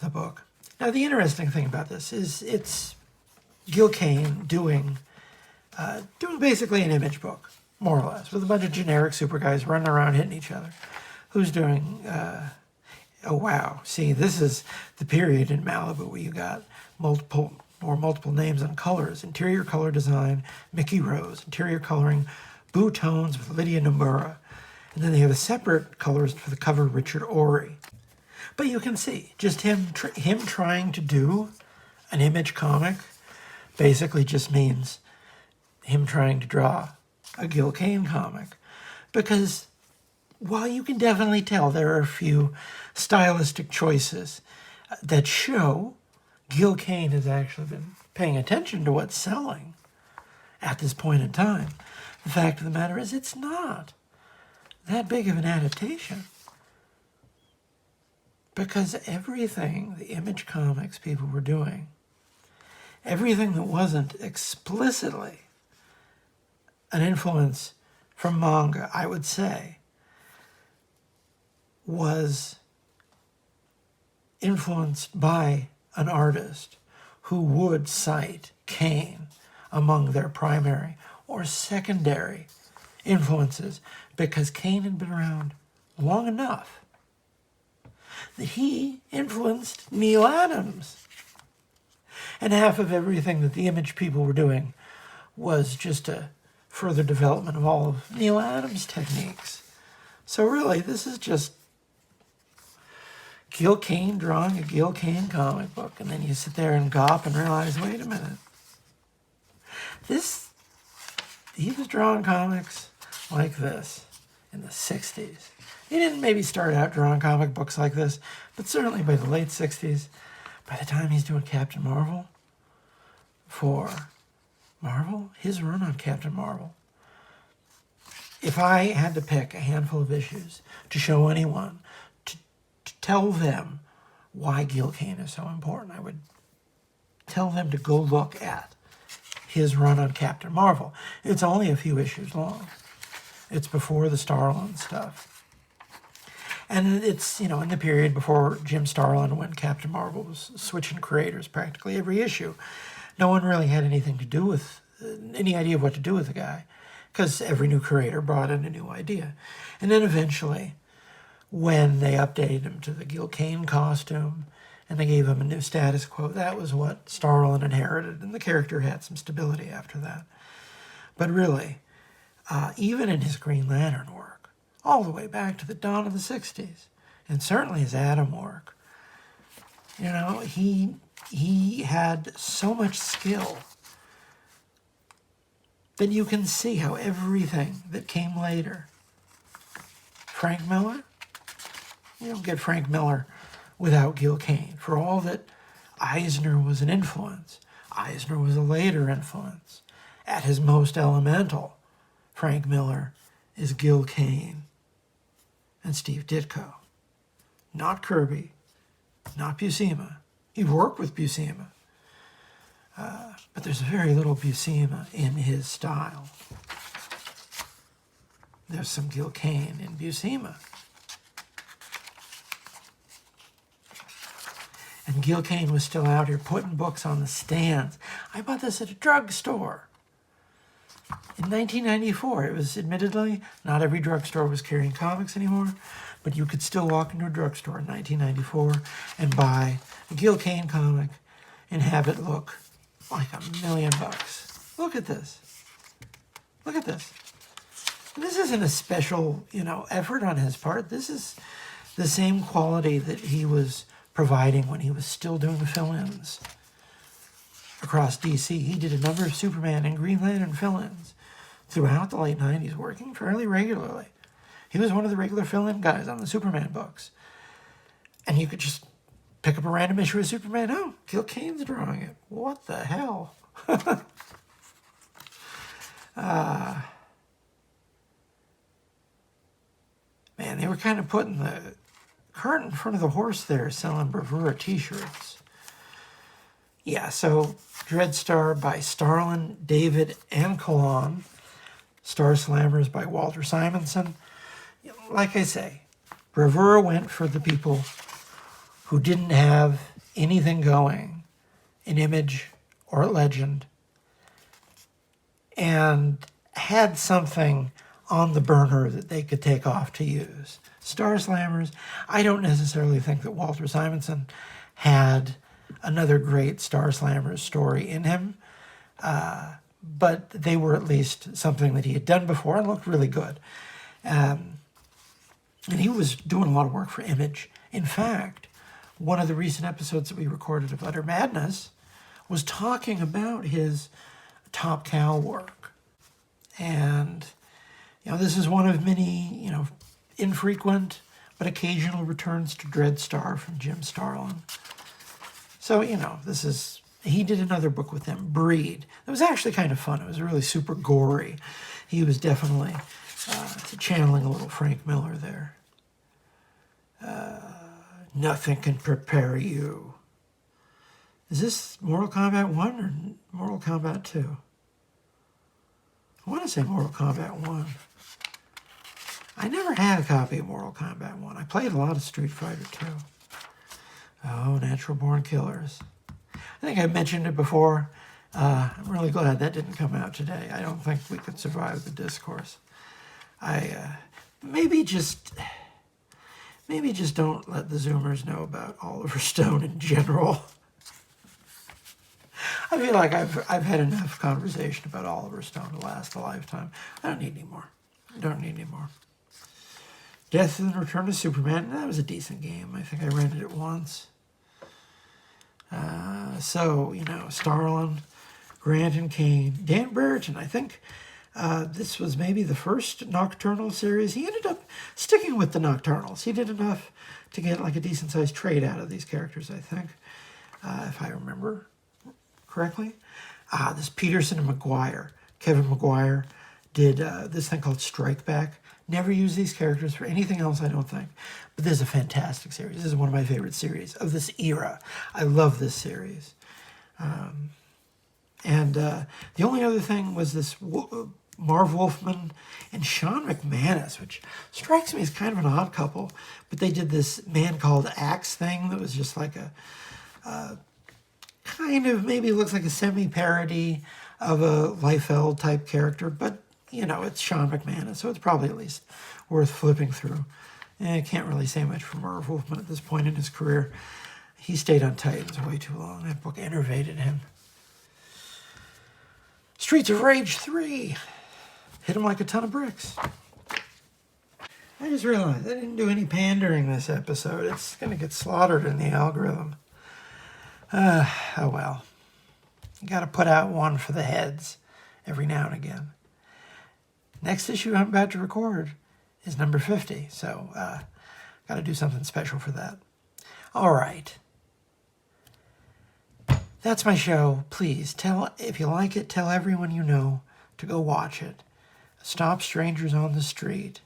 the book. Now the interesting thing about this is it's Gil Kane doing basically an image book, more or less, with a bunch of generic super guys running around hitting each other. Who's doing, oh wow, see, this is the period in Malibu where you got multiple names and colors. Interior color design, Mickey Rose. Interior coloring, Boo Tones with Lydia Nomura. And then they have a separate colorist for the cover, Richard Ory. But you can see, just him trying to do an image comic basically just means him trying to draw a Gil Kane comic. Because while you can definitely tell there are a few stylistic choices that show Gil Kane has actually been paying attention to what's selling at this point in time, the fact of the matter is it's not that big of an adaptation. Because everything the image comics people were doing, everything that wasn't explicitly an influence from manga, I would say, was influenced by an artist who would cite Kane among their primary or secondary influences, because Kane had been around long enough that he influenced Neil Adams. And half of everything that the image people were doing was just a further development of all of Neil Adams' techniques. So really, this is just Gil Kane drawing a Gil Kane comic book, and then you sit there and gawp and realize, wait a minute. He was drawing comics like this in the 60s. He didn't maybe start out drawing comic books like this, but certainly by the late 60s, by the time he's doing Captain Marvel, for Marvel, his run on Captain Marvel, if I had to pick a handful of issues to show anyone, to tell them why Gil Kane is so important, I would tell them to go look at his run on Captain Marvel. It's only a few issues long. It's before the Starlin stuff. And it's, in the period before Jim Starlin, when Captain Marvel was switching creators practically every issue. No one really had anything to do with, any idea of what to do with the guy, because every new creator brought in a new idea. And then eventually, when they updated him to the Gil Kane costume, and they gave him a new status quo, that was what Starlin inherited, and the character had some stability after that. But really, even in his Green Lantern work, all the way back to the dawn of the 60s, and certainly his Atom work, he had so much skill that you can see how everything that came later, Frank Miller, you don't get Frank Miller without Gil Kane. For all that Eisner was an influence, Eisner was a later influence. At his most elemental, Frank Miller is Gil Kane and Steve Ditko. Not Kirby, not Buscema. He worked with Buscema, but there's very little Buscema in his style. There's some Gil Kane in Buscema. And Gil Kane was still out here putting books on the stands. I bought this at a drugstore. In 1994, it was admittedly, not every drugstore was carrying comics anymore, but you could still walk into a drugstore in 1994 and buy a Gil Kane comic and have it look like $1 million. Look at this. Look at this. This isn't a special, effort on his part. This is the same quality that he was providing when he was still doing fill-ins across DC. He did a number of Superman and Green Lantern fill-ins throughout the late 90s, working fairly regularly. He was one of the regular fill-in guys on the Superman books. And you could just pick up a random issue of Superman. Oh, Gil Kane's drawing it. What the hell? Man, they were kind of putting the cart in front of the horse there, selling Bravia t-shirts. Yeah, so Dreadstar by Starlin, David, and Kalan. Star Slammers by Walter Simonson. Like I say, Bravia went for the people who didn't have anything going in Image or Legend and had something on the burner that they could take off to use. Star Slammers, I don't necessarily think that Walter Simonson had another great Star Slammers story in him, but they were at least something that he had done before and looked really good. And he was doing a lot of work for Image. In fact, one of the recent episodes that we recorded of Udder Madness was talking about his Top Cow work. And, this is one of many, infrequent but occasional returns to Dreadstar from Jim Starlin. So, he did another book with them, Breed. It was actually kind of fun. It was really super gory. He was definitely channeling a little Frank Miller there. Nothing can prepare you. Is this Mortal Kombat 1 or Mortal Kombat 2? I want to say Mortal Kombat 1. I never had a copy of Mortal Kombat 1. I played a lot of Street Fighter 2. Oh, Natural Born Killers. I think I mentioned it before. I'm really glad that didn't come out today. I don't think we could survive the discourse. Maybe just don't let the Zoomers know about Oliver Stone in general. I feel like I've had enough conversation about Oliver Stone to last a lifetime. I don't need any more. Death and Return of Superman, that was a decent game. I think I rented it once. Starlin, Grant and Kane, Dan Brereton, I think this was maybe the first Nocturnal series. He ended up sticking with the Nocturnals. He did enough to get like a decent-sized trade out of these characters, I think, if I remember correctly. This Peterson and McGuire. Kevin McGuire did this thing called Strike Back. Never used these characters for anything else, I don't think. But this is a fantastic series. This is one of my favorite series of this era. I love this series. The only other thing was this Marv Wolfman and Sean McManus, which strikes me as kind of an odd couple. But they did this Man Called Axe thing that was just like a kind of maybe looks like a semi-parody of a Liefeld type character. But, it's Sean McManus, so it's probably at least worth flipping through. I can't really say much for Marv Wolfman at this point in his career. He stayed on Titans way too long. That book enervated him. Streets of Rage 3. Hit him like a ton of bricks. I just realized I didn't do any pandering this episode. It's going to get slaughtered in the algorithm. Oh well. You got to put out one for the heads every now and again. Next issue I'm about to record is number 50, so got to do something special for that. All right. That's my show. Please, if you like it, tell everyone you know to go watch it. Stop strangers on the street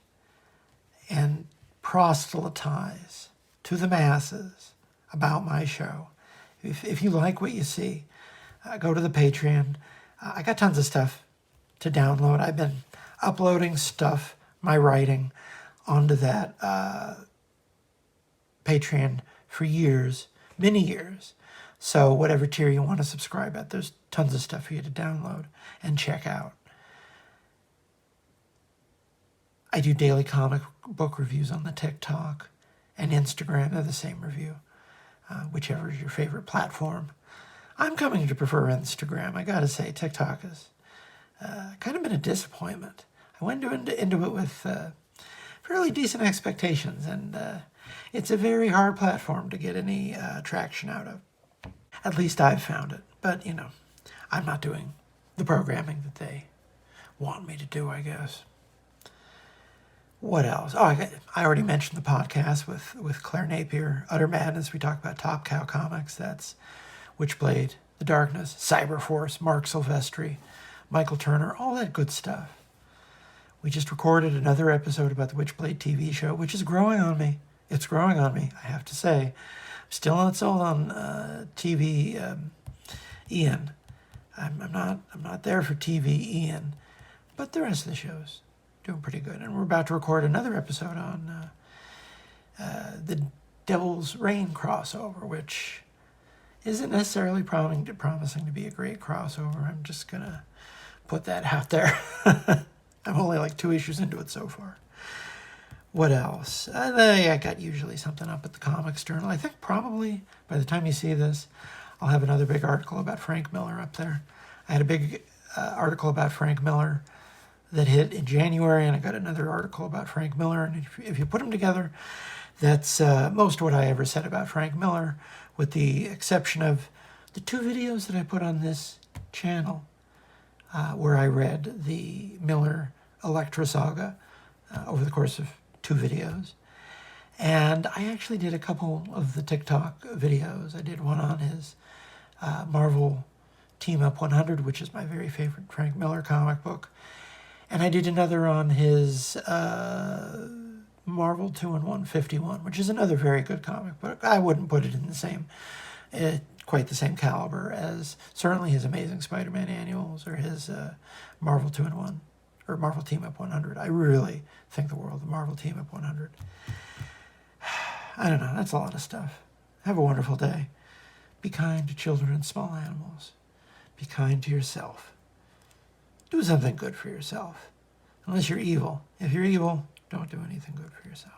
and proselytize to the masses about my show. If you like what you see, go to the Patreon. I got tons of stuff to download. I've been uploading stuff, my writing, onto that Patreon for years, many years. So whatever tier you want to subscribe at, there's tons of stuff for you to download and check out. I do daily comic book reviews on the TikTok and Instagram. They're the same review, whichever is your favorite platform. I'm coming to prefer Instagram. I gotta say, TikTok has kind of been a disappointment. I went into it with fairly decent expectations, and it's a very hard platform to get any traction out of. At least I've found it. But, I'm not doing the programming that they want me to do, I guess. What else? Oh, I already mentioned the podcast with Claire Napier, Udder Madness. We talk about Top Cow comics. That's Witchblade The Darkness, Cyberforce, Mark Silvestri, Michael Turner, all that good stuff. We just recorded another episode about the Witchblade TV show, which is growing on me. It's growing on me, I have to say. I'm still not sold on TV Ian. I'm not there for TV Ian, but the rest of the show's doing pretty good. And we're about to record another episode on the Devil's Reign crossover, which isn't necessarily promising to be a great crossover. I'm just gonna put that out there. I'm only like 2 issues into it so far. What else? I got usually something up at the Comics Journal. I think probably by the time you see this, I'll have another big article about Frank Miller up there. I had a big article about Frank Miller that hit in January, and I got another article about Frank Miller. And if you put them together, that's most of what I ever said about Frank Miller, with the exception of the 2 videos that I put on this channel, where I read the Miller Electra saga over the course of 2 videos. And I actually did a couple of the TikTok videos. I did one on his Marvel Team Up 100, which is my very favorite Frank Miller comic book. And I did another on his Marvel 2-in-1 51, which is another very good comic book. I wouldn't put it in the same, quite the same caliber as certainly his Amazing Spider-Man annuals or his Marvel 2-in-1 or Marvel Team Up 100. I really think the world of Marvel Team Up 100. I don't know, that's a lot of stuff. Have a wonderful day. Be kind to children and small animals. Be kind to yourself. Do something good for yourself. Unless you're evil. If you're evil, don't do anything good for yourself.